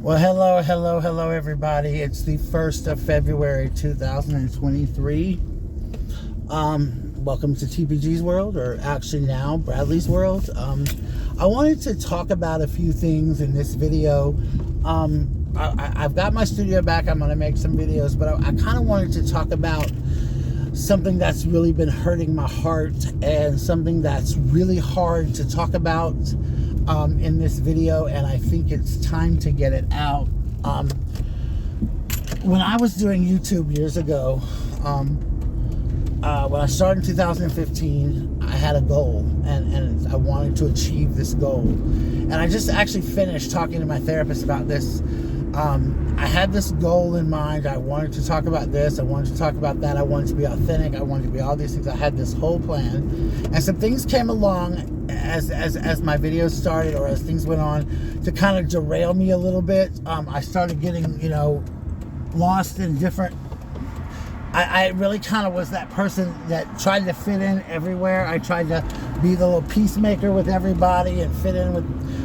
Well, hello, everybody. It's the 1st of February, 2023. Welcome to TPG'S world, or actually now Bradley's world. I wanted to talk about a few things in this video. I've got my studio back. I'm going to make some videos, but I kind of wanted to talk about something that's really been hurting my heart and something that's really hard to talk about in this video, and I think it's time to get it out. When I was doing YouTube years ago, when I started in 2015, I had a goal, and I wanted to achieve this goal. And I just actually finished talking to my therapist about this. I had this goal in mind. I wanted to talk about this. I wanted to talk about that. I wanted to be authentic. I wanted to be all these things. I had this whole plan. And some things came along as my videos started, or as things went on, to kind of derail me a little bit. I started getting, lost in different... I really kind of was that person that tried to fit in everywhere. I tried to be the little peacemaker with everybody and fit in with,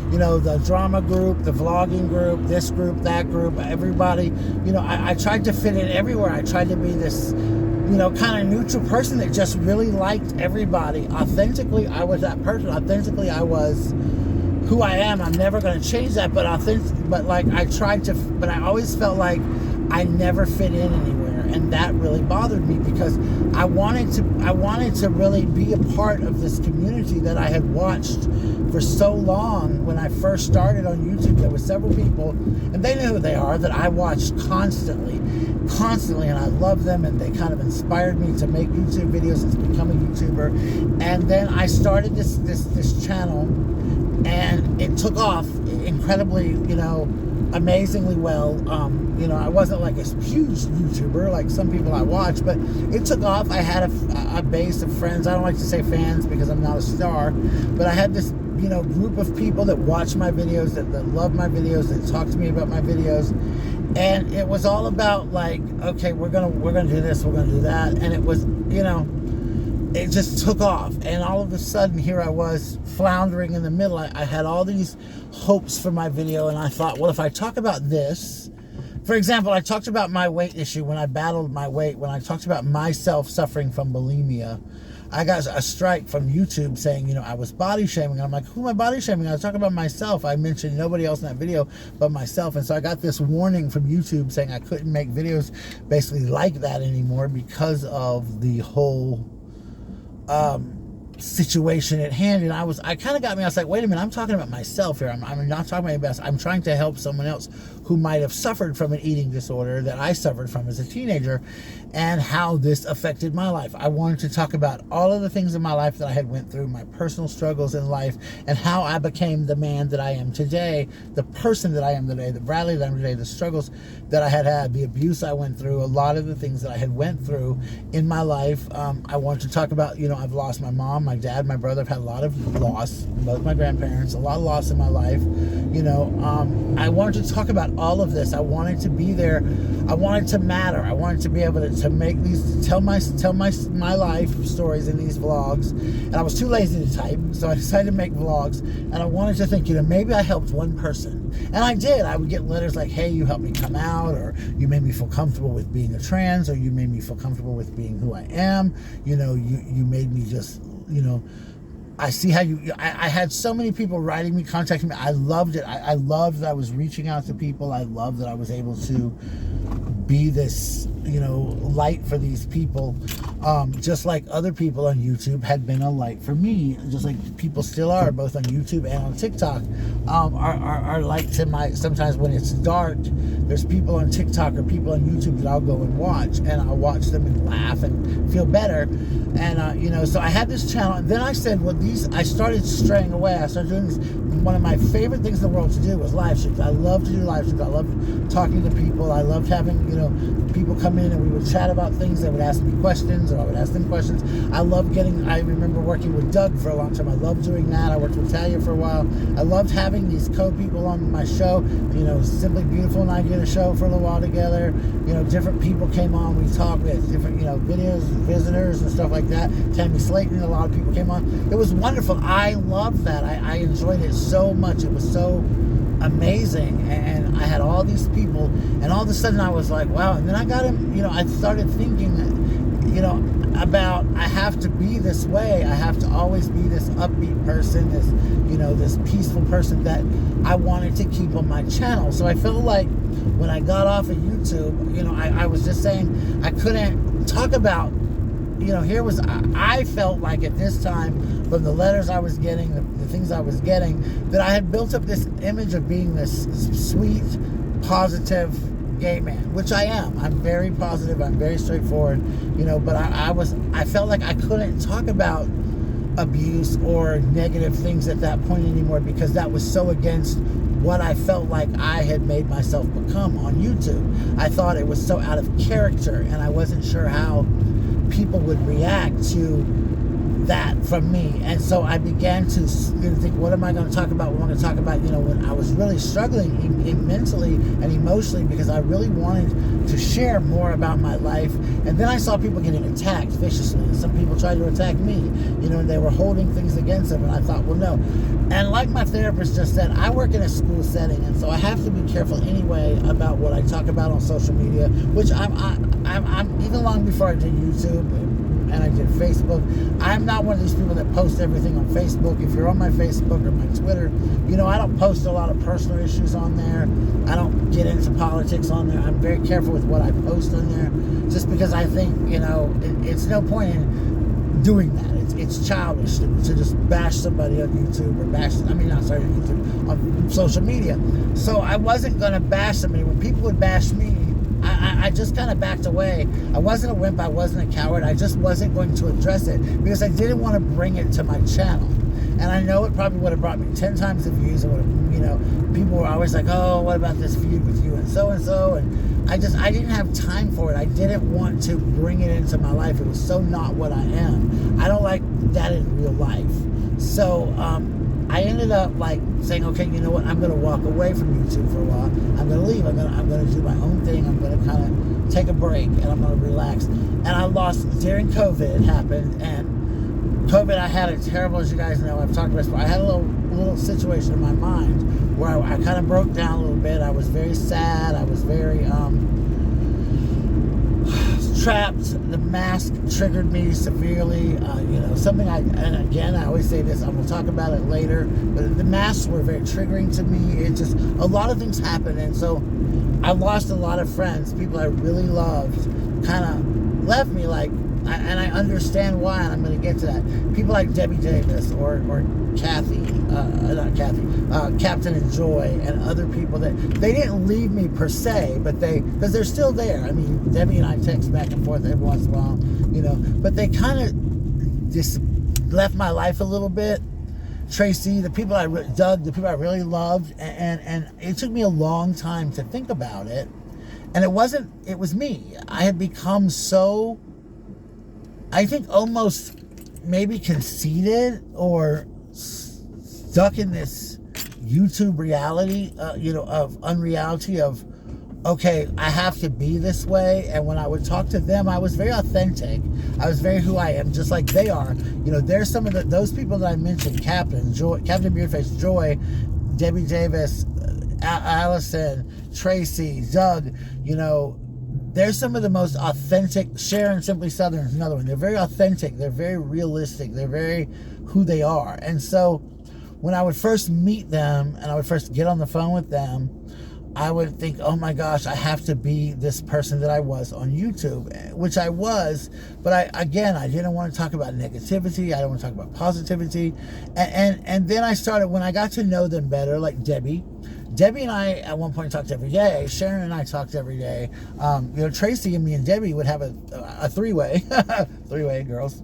the drama group, the vlogging group, this group, that group, everybody. I tried to fit in everywhere. I tried to be this, kind of neutral person that just really liked everybody. Authentically, I was that person. Authentically, I was who I am. I'm never going to change that. But I always felt like I never fit in anywhere. And that really bothered me, because I wanted to really be a part of this community that I had watched for so long. When I first started on YouTube, there were several people, and they knew who they are, that I watched constantly, and I love them, and they kind of inspired me to make YouTube videos and to become a YouTuber. And then I started this channel, and it took off incredibly, amazingly well. I wasn't like a huge YouTuber like some people I watch, but it took off. I had a base of friends. I don't like to say fans because I'm not a star, but I had this group of people that watch my videos, that love my videos, that talk to me about my videos. And it was all about, like, okay, we're gonna do this, we're gonna do that. And it was, it just took off. And all of a sudden, here I was floundering in the middle. I had all these hopes for my video, and I thought, well, if I talk about this, for example, I talked about my weight issue when I battled my weight, when I talked about myself suffering from bulimia. I got a strike from YouTube saying, I was body shaming. I'm like, who am I body shaming? I was talking about myself. I mentioned nobody else in that video but myself. And so I got this warning from YouTube saying I couldn't make videos basically like that anymore because of the whole situation at hand. And I kind of got me, I was like, wait a minute, I'm talking about myself here. I'm not talking about anybody else. I'm trying to help someone else who might have suffered from an eating disorder that I suffered from as a teenager, and how this affected my life. I wanted to talk about all of the things in my life that I had went through, my personal struggles in life, and how I became the man that I am today, the person that I am today, the Bradley that I am today, the struggles that I had, the abuse I went through, a lot of the things that I had went through in my life. I wanted to talk about, I've lost my mom, my dad, my brother. I've had a lot of loss, both my grandparents, a lot of loss in my life. I wanted to talk about all of this. I wanted to be there. I wanted to matter. I wanted to be able to make these, tell my life stories in these vlogs. And I was too lazy to type, so I decided to make vlogs. And I wanted to think, maybe I helped one person. And I did. I would get letters like, hey, you helped me come out, or you made me feel comfortable with being a trans, or you made me feel comfortable with being who I am. You made me just, I see how I had so many people writing me, contacting me. I loved it. I loved that I was reaching out to people. I loved that I was able to be this, light for these people. Just like other people on YouTube had been a light for me, just like people still are, both on YouTube and on TikTok, are light to my, sometimes when it's dark, there's people on TikTok or people on YouTube that I'll go and watch, and I'll watch them and laugh and feel better. And, so I had this channel, and then I said, well, I started straying away. I started doing this. One of my favorite things in the world to do was live streams. I love to do live streams. I love talking to people. I loved having, people come in and we would chat about things. They would ask me questions, or I would ask them questions. I remember working with Doug for a long time. I loved doing that. I worked with Talia for a while. I loved having these co-people on my show. Simply Beautiful and I did a show for a little while together. Different people came on. We talked with different, videos, visitors and stuff like that. Tammy Slayton, a lot of people came on. It was wonderful. I loved that. I enjoyed it so much. It was so amazing, and I had had all these people, and all of a sudden I was like, wow. And then I got him, I started thinking about, I have to be this way. I have to always be this upbeat person, this peaceful person that I wanted to keep on my channel. So I felt like when I got off of YouTube, I was just saying I couldn't talk about, I felt like at this time, from the letters I was getting, the things I was getting, that I had built up this image of being this sweet, positive gay man, which I am. I'm very positive. I'm very straightforward, but I felt like I couldn't talk about abuse or negative things at that point anymore, because that was so against what I felt like I had made myself become on YouTube. I thought it was so out of character, and I wasn't sure how people would react to that from me. And so I began to think, what am I going to talk about? What am I going to talk about, when I was really struggling mentally and emotionally, because I really wanted to share more about my life. And then I saw people getting attacked viciously. And some people tried to attack me, and they were holding things against them. And I thought, well, no. And like my therapist just said, I work in a school setting, and so I have to be careful anyway about what I talk about on social media, which I'm even long before I did YouTube and I did Facebook. I'm not one of these people that post everything on Facebook. If you're on my Facebook or my Twitter, I don't post a lot of personal issues on there. I don't get into politics on there. I'm very careful with what I post on there, just because I think, it's no point in doing that. It's childish to just bash somebody on YouTube, or on social media. So I wasn't going to bash somebody. When people would bash me, I just kind of backed away. I wasn't a wimp. I wasn't a coward. I just wasn't going to address it, because I didn't want to bring it to my channel. And I know it probably would have brought me 10 times the views. And people were always like, oh, what about this feud with you and so and so? And I didn't have time for it. I didn't want to bring it into my life. It was so not what I am. I don't like that in real life. So I ended up saying, okay, you know what? I'm going to walk away from YouTube for a while. I'm going to leave. I'm going to do my own thing. I'm going to kind of take a break, and I'm going to relax. And I lost during COVID. It happened, and COVID, I had it terrible, as you guys know. I've talked about this before. I had a little situation in my mind where I kind of broke down a little bit. I was very sad. I was very trapped. The mask triggered me severely. Something and again, I always say this, I'm going to talk about it later, but the masks were very triggering to me. It just, a lot of things happened, and so I lost a lot of friends. People I really loved kind of left me, and I understand why, and I'm going to get to that. People like Debbie Davis or Kathy, not Kathy, Captain and Joy, and other people that they didn't leave me per se, but because they're still there. I mean, Debbie and I text back and forth every once in a while, but they kind of just left my life a little bit. Tracy, the people Doug, the people I really loved, and it took me a long time to think about it. And it was me. I had become so, I think, almost maybe conceited or stuck in this YouTube reality, of unreality of, okay, I have to be this way. And when I would talk to them, I was very authentic. I was very who I am, just like they are. There's some of those people that I mentioned, Captain Beardface, Joy, Debbie Davis, Allison, Tracy, Doug, they're some of the most authentic. Sharon Simply Southern is another one. They're very authentic. They're very realistic. They're very who they are. And so when I would first meet them and I would first get on the phone with them, I would think, oh my gosh, I have to be this person that I was on YouTube, which I was, but I didn't want to talk about negativity. I didn't want to talk about positivity. And then I started, when I got to know them better, like Debbie and I at one point talked every day. Sharon and I talked every day. Tracy and me and Debbie would have a three-way, three-way girls,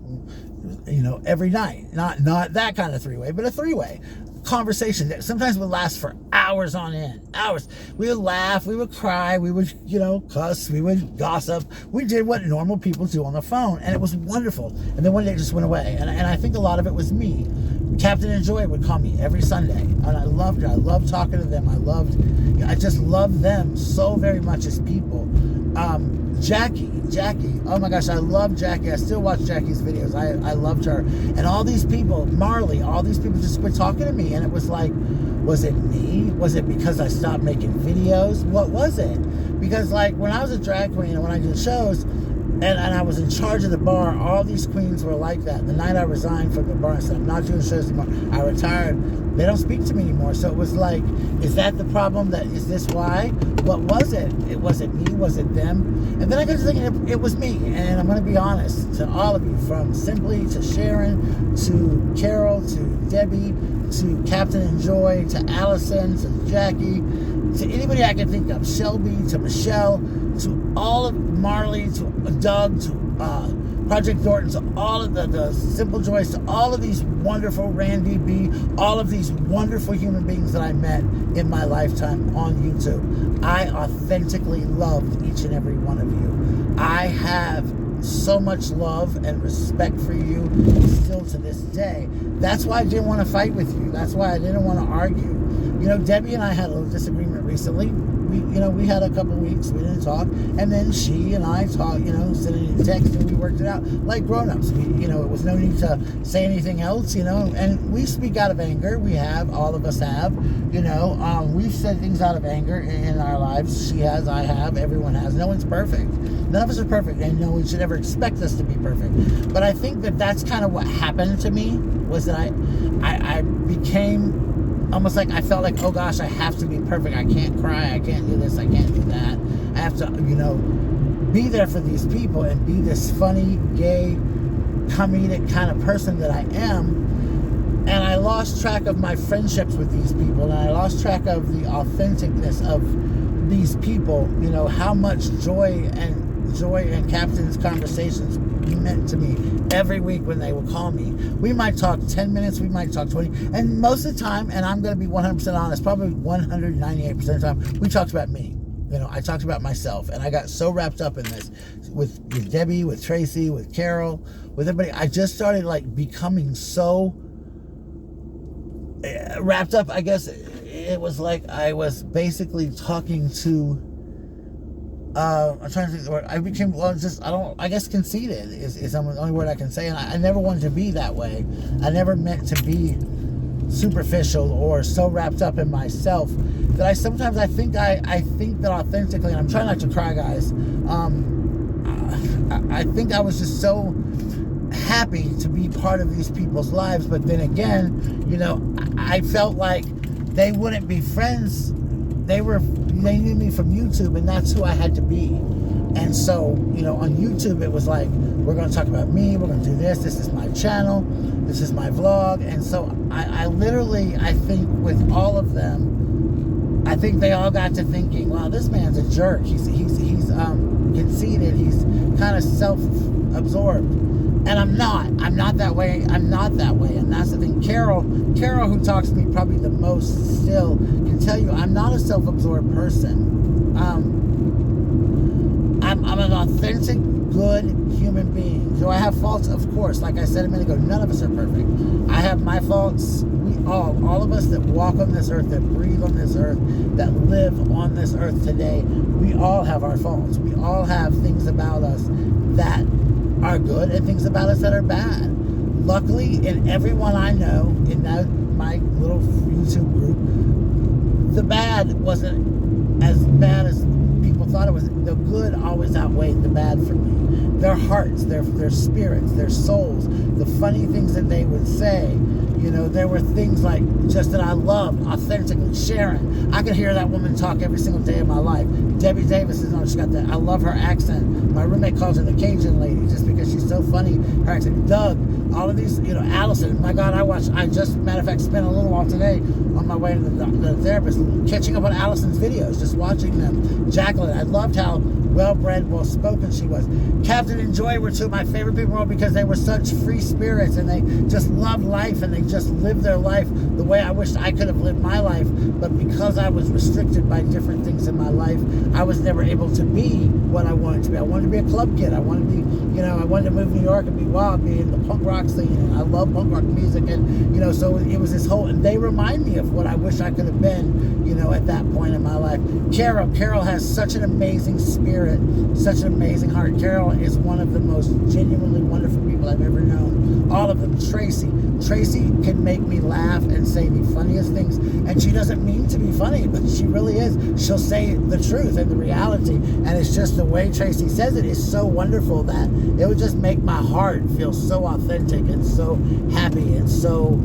every night. Not that kind of three-way, but a three-way conversation that sometimes would last for hours on end. Hours. We would laugh, we would cry, we would, cuss, we would gossip. We did what normal people do on the phone, and it was wonderful. And then one day it just went away. And I think a lot of it was me. Captain and Joy would call me every Sunday, and I loved it. I loved talking to them. I just loved them so very much as people. Jackie, oh my gosh, I love Jackie. I still watch Jackie's videos. I loved her. And all these people, Marley, all these people just were talking to me, and it was like, Was it me? Was it because I stopped making videos? What was it? Because like when I was a drag queen and when I did shows and I was in charge of the bar, all these queens were like that. The night I resigned from the bar, I said, I'm not doing shows anymore. I retired. They don't speak to me anymore. So it was like, is that the problem? Is this why? What was it? Was it me? Was it them? And then I got to thinking it was me. And I'm going to be honest to all of you, from Simply to Sharon to Carol to Debbie to Captain Enjoy to Allison to Jackie to anybody I can think of, Shelby to Michelle to all of Marley to Doug to Project Thornton to all of the Simple Joys to all of these wonderful Randy B, all of these wonderful human beings that I met in my lifetime on YouTube. I authentically loved each and every one of you. I have so much love and respect for you still to this day. That's why I didn't want to fight with you. That's why I didn't want to argue. You know, Debbie and I had a little disagreement recently. We had a couple weeks, we didn't talk, and then she and I talked, sending a text, and we worked it out like grown-ups. It was no need to say anything else, and we speak out of anger. All of us have, we've said things out of anger in our lives. She has, I have, everyone has. No one's perfect. None of us are perfect, and no one should ever expect us to be perfect. But I think that's kind of what happened to me, was that I became almost like I felt like, oh gosh, I have to be perfect. I can't cry. I can't do this. I can't do that. I have to, be there for these people and be this funny, gay, comedic kind of person that I am. And I lost track of my friendships with these people. And I lost track of the authenticness of these people. How much joy and Captain's conversations meant to me every week when they would call me. We might talk 10 minutes, we might talk 20, and most of the time, and I'm going to be 100% honest, probably 198% of the time, we talked about me. I talked about myself, and I got so wrapped up in this with Debbie, with Tracy, with Carol, with everybody. I just started like becoming so wrapped up. I guess it was like I was basically talking to I'm trying to think of the word. I became, I guess conceited is the only word I can say. And I never wanted to be that way. I never meant to be superficial or so wrapped up in myself that I think that authentically, and I'm trying not to cry, guys. I think I was just so happy to be part of these people's lives. But then again, I felt like they wouldn't be friends. They knew me from YouTube, and that's who I had to be. And so, on YouTube, it was like, we're going to talk about me, we're going to do this is my channel, this is my vlog. And so I literally, I think with all of them, I think they all got to thinking, wow, this man's a jerk. He's conceited, he's kind of self-absorbed. And I'm not that way. And that's the thing. Carol, who talks to me probably the most still, can tell you I'm not a self-absorbed person. I'm an authentic, good human being. Do I have faults? Of course. Like I said a minute ago, none of us are perfect. I have my faults. All of us that walk on this earth, that breathe on this earth, that live on this earth today, we all have our faults. We all have things about us that are good and things about us that are bad. Luckily, in everyone I know in my little YouTube group, the bad wasn't as bad as people thought it was. The good always outweighed the bad for me. Their hearts, their spirits, their souls, the funny things that they would say. There were things like just that I loved authentically. Sharon, I could hear that woman talk every single day of my life. Debbie Davis she got that. I love her accent. My roommate calls her the Cajun lady just because she's so funny. Her accent. Doug, all of these, Allison. My God, I just, matter of fact, spent a little while today on my way to the therapist, catching up on Allison's videos, just watching them. Jacqueline, I loved how well-bred, well-spoken she was. Captain and Joy were two of my favorite people in the world because they were such free spirits and they just loved life and they just lived their life the way I wished I could have lived my life. But because I was restricted by different things in my life, I was never able to be what I wanted to be. I wanted to be a club kid. I wanted to be, I wanted to move to New York and be wild, be in the punk rock scene. And I love punk rock music. And, so it was this whole, and they remind me of what I wish I could have been, at that point in my life. Carol has such an amazing spirit, such an amazing heart. Carol is one of the most genuinely wonderful people I've ever known. All of them. Tracy can make me laugh and say the funniest things. And she doesn't mean to be funny, but she really is. She'll say the truth and the reality. And it's just the way Tracy says it is so wonderful that it would just make my heart feel so authentic and so happy and so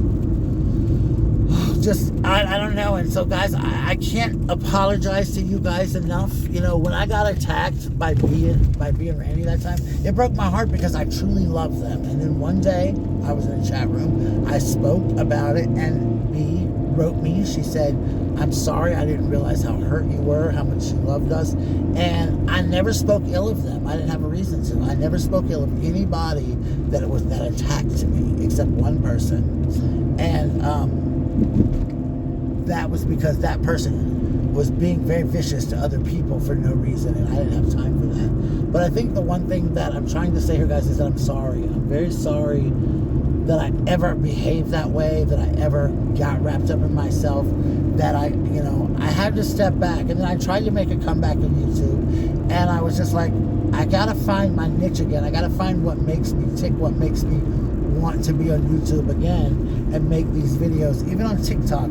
just, I don't know. And so, guys, I can't apologize to you guys enough. You know, when I got attacked by B and Randy that time, it broke my heart because I truly love them. And then one day, I was in a chat room, I spoke about it, and B wrote me. She said, I'm sorry, I didn't realize how hurt you were, how much you loved us. And I never spoke ill of them. I didn't have a reason to. I never spoke ill of anybody that attacked me, except one person. And that was because that person was being very vicious to other people for no reason, and I didn't have time for that. But I think the one thing that I'm trying to say here, guys, is that I'm sorry. I'm very sorry that I ever behaved that way, that I ever got wrapped up in myself, that I had to step back. And then I tried to make a comeback on YouTube, and I was just like, I gotta find my niche again. I gotta find what makes me tick, what makes me want to be on YouTube again and make these videos. Even on TikTok,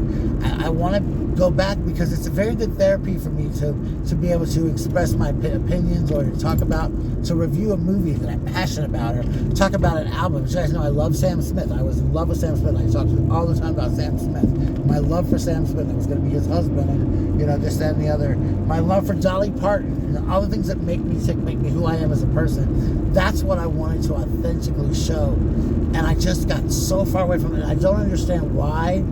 I want to go back because it's a very good therapy for me to be able to express my opinions, or to review a movie that I'm passionate about, or talk about an album. You guys know I love Sam Smith. I was in love with Sam Smith. I talked all the time about Sam Smith. My love for Sam Smith, I was going to be his husband, and this, that, and the other. My love for Dolly Parton, and all the things that make me tick, make me who I am as a person. That's what I wanted to authentically show. And I just got so far away from it. I don't understand why.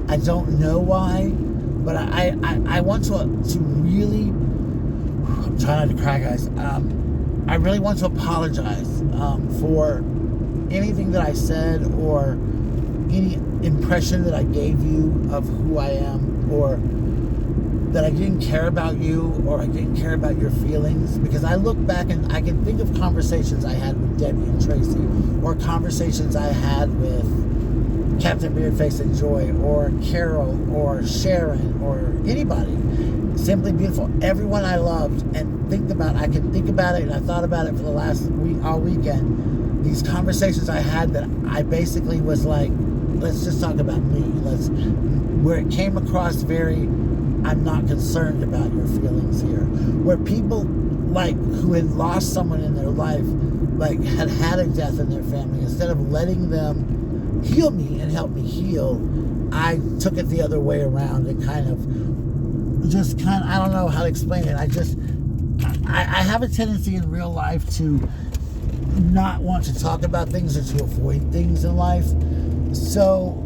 I don't know why. But I want to really, I'm trying not to cry, guys. I really want to apologize for anything that I said, or any impression that I gave you of who I am, or that I didn't care about you, or I didn't care about your feelings. Because I look back and I can think of conversations I had with Debbie and Tracy, or conversations I had with Captain Beardface and Joy, or Carol, or Sharon, or anybody. Simply Beautiful. Everyone I loved, and I can think about it, and I thought about it for the last week, all weekend. These conversations I had that I basically was like, let's just talk about me. Where it came across very, I'm not concerned about your feelings here. Where people who had lost someone in their life, had a death in their family, instead of letting them heal me and help me heal, I took it the other way around and I don't know how to explain it. I have a tendency in real life to not want to talk about things, or to avoid things in life. So,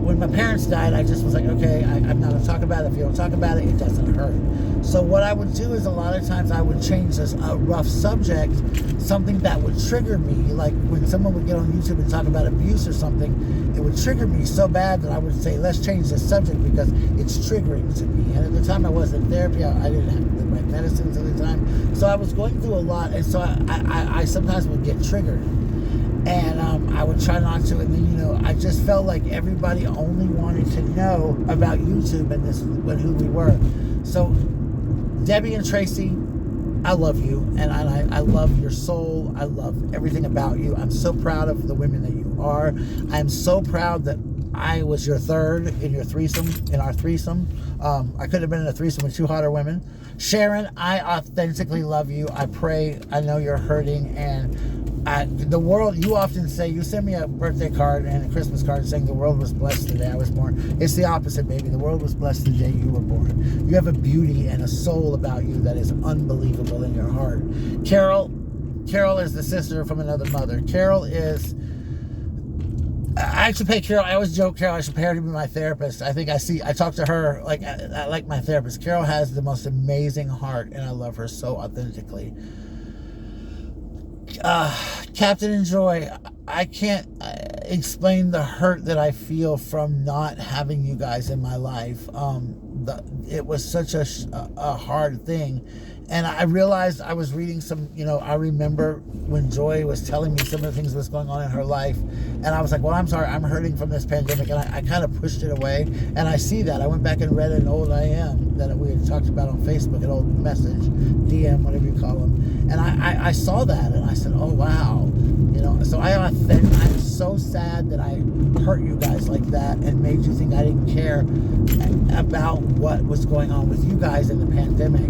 when my parents died, I just was like, okay, I'm not going to talk about it. If you don't talk about it, it doesn't hurt. So what I would do is, a lot of times I would change a rough subject, something that would trigger me. Like when someone would get on YouTube and talk about abuse or something, it would trigger me so bad that I would say, let's change the subject because it's triggering to me. And at the time I was in therapy, I didn't have the right medicines at the time. So I was going through a lot, and so I sometimes would get triggered. And I would try not to, and then I just felt like everybody only wanted to know about YouTube and who we were. So Debbie and Tracy, I love you, and I love your soul. I love everything about you. I'm so proud of the women that you are. I'm so proud that I was your third in our threesome. I could have been in a threesome with two hotter women. Sharon, I authentically love you. I know you're hurting, and the world, you often say, you send me a birthday card and a Christmas card saying the world was blessed the day I was born. It's the opposite, baby. The world was blessed the day you were born. You have a beauty and a soul about you that is unbelievable in your heart. Carol is the sister from another mother. Carol is, I should pay Carol, I always joke, Carol, I should pay her to be my therapist. I talk to her like my therapist. Carol has the most amazing heart, and I love her so authentically. Captain and Joy, I can't explain the hurt that I feel from not having you guys in my life. It was such a hard thing. And I realized I was reading some, I remember when Joy was telling me some of the things that was going on in her life. And I was like, well, I'm sorry, I'm hurting from this pandemic. And I kind of pushed it away. And I see that. I went back and read an old IM that we had talked about on Facebook, an old message, DM, whatever you call them. And I saw that, and I said, oh, wow. You know, so I'm so sad that I hurt you guys like that and made you think I didn't care about what was going on with you guys in the pandemic.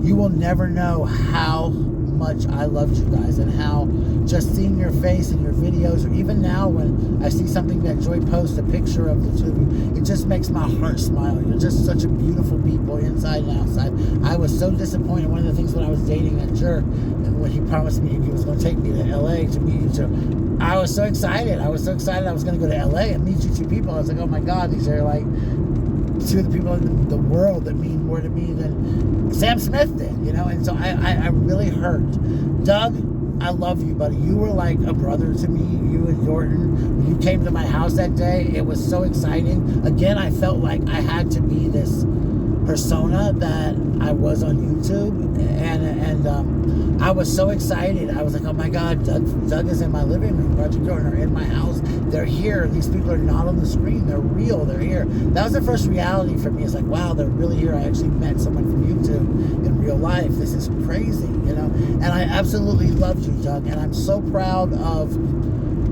You will never know how much I loved you guys, and how just seeing your face in your videos, or even now when I see something that Joy posts, a picture of the two of you, it just makes my heart smile. You're just such a beautiful people inside and outside. I was so disappointed. One of the things when I was dating that jerk, and when he promised me he was going to take me to LA to meet you two, I was so excited. I was going to go to LA and meet you two people. I was like, oh my God, these are like two of the people in the world that mean more to me than Sam Smith did, you know. And so I really hurt. Doug, I love you, buddy. You were like a brother to me, you and Jordan. When you came to my house that day, it was so exciting. Again, I felt like I had to be this persona that I was on YouTube, and I was so excited. I was like, oh my God, Doug is in my living room. Roger and Jordan are in my house. They're here. These people are not on the screen. They're real. They're here. That was the first reality for me. It's like, wow, they're really here. I actually met someone from YouTube in real life. This is crazy, you know. And I absolutely loved you, Doug. And I'm so proud of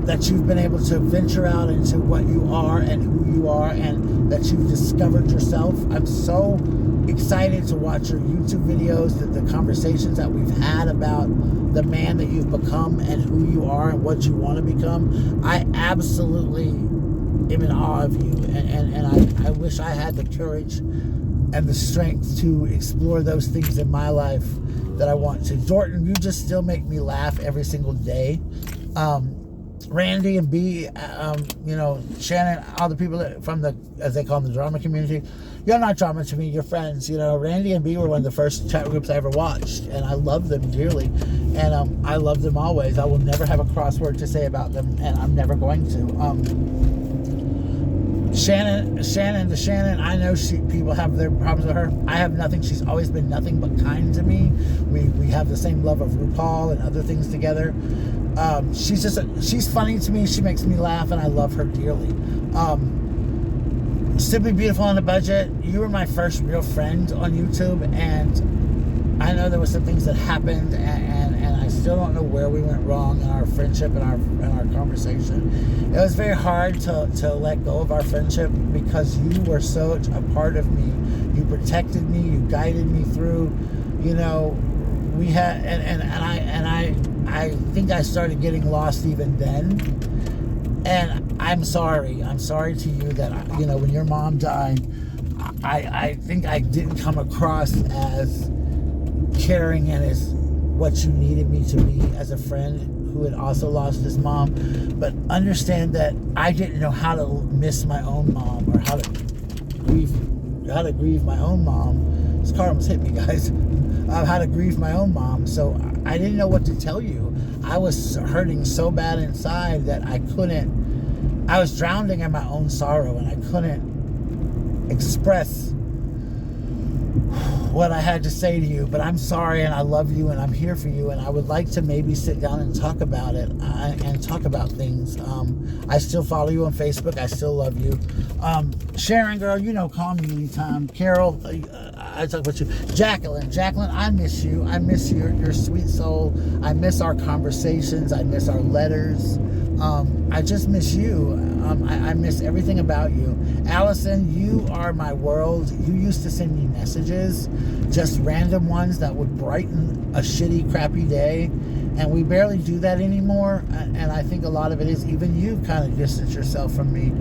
that you've been able to venture out into what you are and who you are, and that you've discovered yourself. I'm so excited to watch your YouTube videos, the conversations that we've had about the man that you've become and who you are and what you want to become. I absolutely am in awe of you, and I wish I had the courage and the strength to explore those things in my life that I want to. Jordan, you just still make me laugh every single day. Randy and B, you know, Shannon, all the people that from the, as they call them, the drama community. You're not drama to me, you're friends. You know, Randy and B were one of the first chat groups I ever watched, and I love them dearly, and I love them always. I will never have a cross word to say about them, and I'm never going to. Shannon, I know people have their problems with her. I have nothing. She's always been nothing but kind to me. We have the same love of RuPaul and other things together. She's funny to me. She makes me laugh, and I love her dearly. Simply Beautiful on a Budget. You were my first real friend on YouTube, and I know there were some things that happened, and I still don't know where we went wrong in our friendship and our conversation. It was very hard to let go of our friendship because you were such a part of me. You protected me. You guided me through. You know, we had I think I started getting lost even then, and I'm sorry to you that, you know, when your mom died, I think I didn't come across as caring and as what you needed me to be as a friend who had also lost his mom. But understand that I didn't know how to miss my own mom, or how to grieve my own mom. This car almost hit me, guys. How to grieve my own mom. So I didn't know what to tell you. I was hurting so bad inside that I was drowning in my own sorrow, and I couldn't express what I had to say to you. But I'm sorry, and I love you, and I'm here for you, and I would like to maybe sit down and talk about it, and talk about things. I still follow you on Facebook. I still love you. Sharon, girl, you know, call me anytime. Carol, I talk about you. Jacqueline, I miss you. I miss your sweet soul. I miss our conversations. I miss our letters. I just miss you. I miss everything about you. Allison, you are my world. You used to send me messages, just random ones that would brighten a shitty, crappy day, and we barely do that anymore. And I think a lot of it is even you kind of distance yourself from me.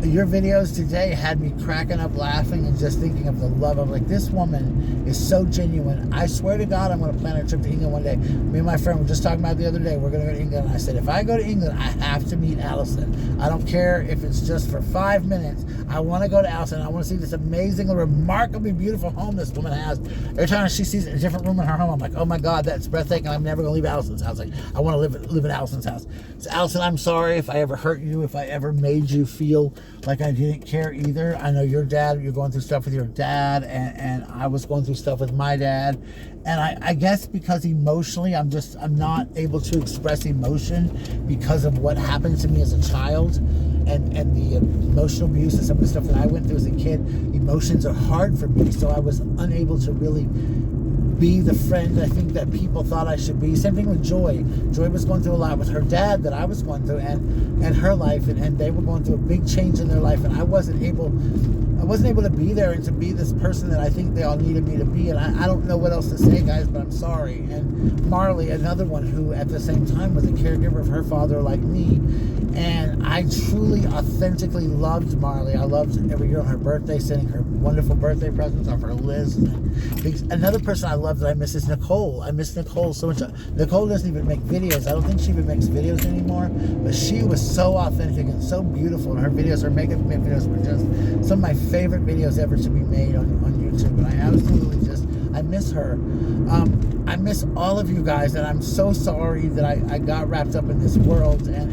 Your videos today had me cracking up laughing and just thinking of the love. I'm like, this woman is so genuine. I swear to God, I'm going to plan a trip to England one day. Me and my friend were just talking about it the other day. We're going to go to England. And I said, if I go to England, I have to meet Allison. I don't care if it's just for 5 minutes. I want to go to Allison. I want to see this amazing, remarkably beautiful home this woman has. Every time she sees a different room in her home, I'm like, oh my God, that's breathtaking. I'm never going to leave Allison's house. Like, I want to live in Allison's house. So Allison, I'm sorry if I ever hurt you, if I ever made you feel like I didn't care either. I know your dad, you're going through stuff with your dad, and I was going through stuff with my dad. And I guess because emotionally, I'm not able to express emotion because of what happened to me as a child, and the emotional abuse and some of the stuff that I went through as a kid. Emotions are hard for me, so I was unable to really be the friend I think that people thought I should be. Same thing with Joy. Joy was going through a lot with her dad that I was going through, and her life, and they were going through a big change in their life, and I wasn't able to be there and to be this person that I think they all needed me to be. And I don't know what else to say, guys, but I'm sorry. And Marley, another one who at the same time was a caregiver of her father like me. And I truly, authentically loved Marley. I loved every year on her birthday, sending her wonderful birthday presents off her list. And another person I love that I miss is Nicole. I miss Nicole so much. Nicole doesn't even make videos. I don't think she even makes videos anymore. But she was so authentic and so beautiful. And her videos, her makeup videos were just some of my favorite videos ever to be made on YouTube. And I absolutely I miss her. I miss all of you guys, and I'm so sorry that I got wrapped up in this world, and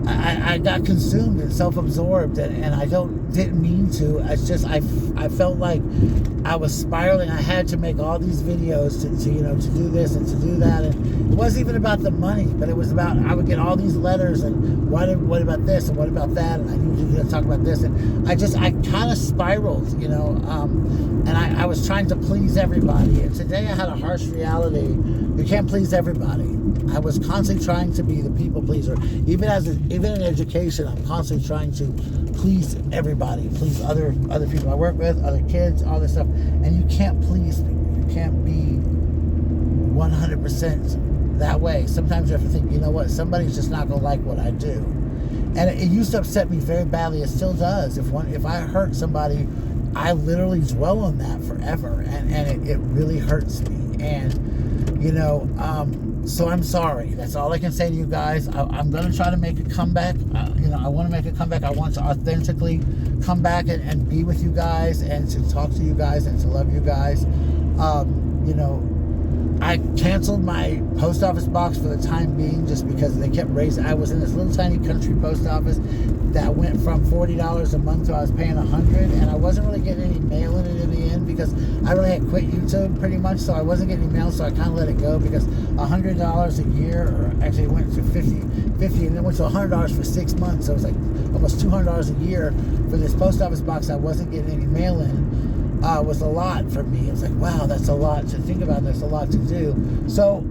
I got consumed and self-absorbed, and I didn't mean to. It's just I felt like I was spiraling. I had to make all these videos to do this and to do that, and it wasn't even about the money, but it was about, I would get all these letters, and what about this and what about that, and I need you to talk about this, and I kind of spiraled, and I was trying to please everybody, and today I had a harsh reality. You can't please everybody. I was constantly trying to be the people pleaser. Even in education, I'm constantly trying to please everybody, please other people I work with, other kids, all this stuff. And you can't please people. You can't be 100% that way. Sometimes you have to think, you know what, somebody's just not gonna like what I do. And it used to upset me very badly. It still does. If I hurt somebody, I literally dwell on that forever, and it really hurts me. And so I'm sorry. That's all I can say to you guys. I'm going to try to make a comeback. I want to make a comeback. I want to authentically come back and be with you guys, and to talk to you guys, and to love you guys. I canceled my post office box for the time being, just because they kept raising. I was in this little tiny country post office that went from $40 a month to I was paying $100, and I wasn't really getting any mail in it in the end, because I really had quit YouTube pretty much, so I wasn't getting mail, so I kind of let it go, because $100 a year, or actually it went to 50, and then went to $100 for 6 months, so it was like almost $200 a year for this post office box. I wasn't getting any mail in. Was a lot for me. It was like, wow, that's a lot to think about. That's a lot to do. So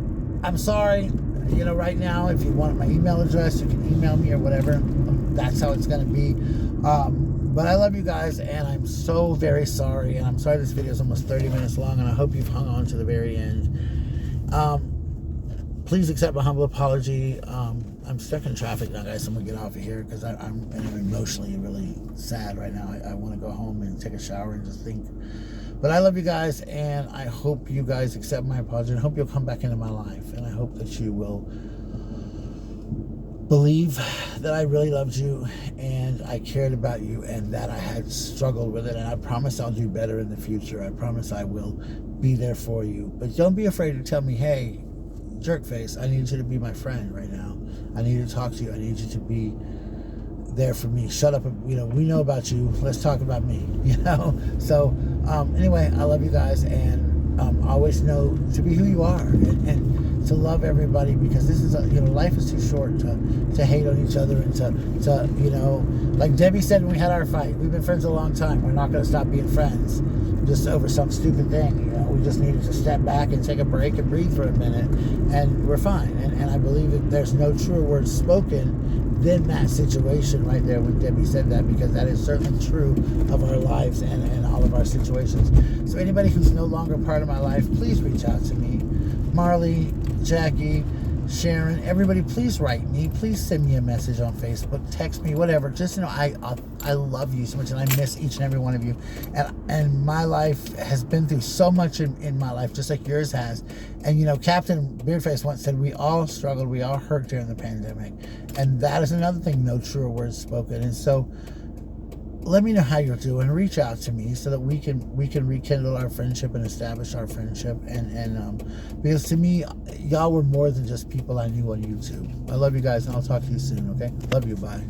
I'm sorry. Right now, if you want my email address, you can email me or whatever. That's how it's going to be. But I love you guys, and I'm so very sorry. And I'm sorry this video is almost 30 minutes long, and I hope you've hung on to the very end. Please accept my humble apology. I'm stuck in traffic now, guys, so I'm going to get off of here, because I'm emotionally really sad right now. I want to go home and take a shower and just think. But I love you guys, and I hope you guys accept my apology, and I hope you'll come back into my life, and I hope that you will believe that I really loved you, and I cared about you, and that I had struggled with it, and I promise I'll do better in the future. I promise I will be there for you. But don't be afraid to tell me, hey, jerkface, I need you to be my friend right now. I need to talk to you. I need you to be there for me. Shut up. We know about you. Let's talk about me. So anyway, I love you guys, and always know to be who you are, and to love everybody, because this is life is too short to hate on each other, and to like Debbie said when we had our fight, we've been friends a long time. We're not going to stop being friends just over some stupid thing. We just needed to step back and take a break and breathe for a minute, and we're fine. And I believe that there's no truer words spoken than that situation right there when Debbie said that, because that is certainly true of our lives and all of our situations. So anybody who's no longer part of my life, please reach out to me. Marley, Jackie, Sharon, everybody, please write me. Please send me a message on Facebook, text me, whatever. Just I love you so much, and I miss each and every one of you. And my life has been through so much in my life, just like yours has. And Captain Beardface once said, we all struggled, we all hurt during the pandemic. And that is another thing, no truer words spoken. And so let me know how you're doing. Reach out to me so that we can rekindle our friendship and establish our friendship. And because to me, y'all were more than just people I knew on YouTube. I love you guys, and I'll talk to you soon, okay? Love you, bye.